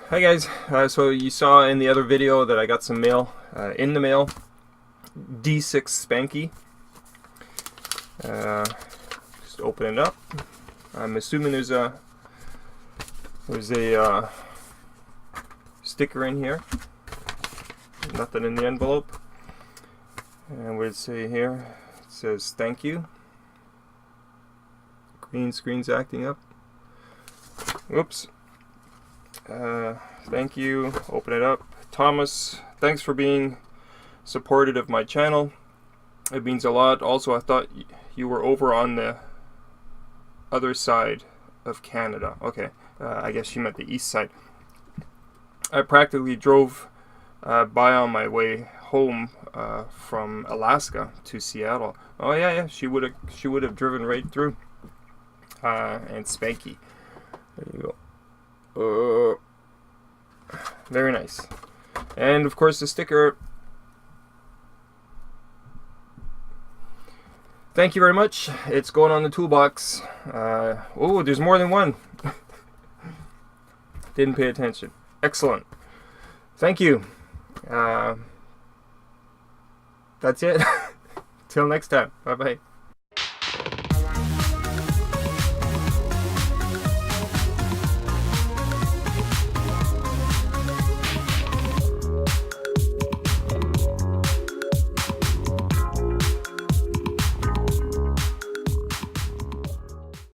Hi guys, so you saw in the other video that I got some mail in the mail, D6 Spanky. Just open it up. I'm assuming there's a sticker in here. Nothing in the envelope. And what does it say here? It says thank you. Green screen's acting up. Whoops. Thank you. Open it up. Thomas, thanks for being supportive of my channel. It means a lot. Also, I thought you were over on the other side of Canada. Okay, I guess she meant the east side. I practically drove by on my way home from Alaska to Seattle. Oh yeah, she would have driven right through. And Spanky. There you go. Very nice. And of course the sticker. Thank you very much. It's going on the toolbox. Oh, there's more than one. Didn't pay attention. Excellent. Thank you. That's it. Till next time. Bye bye.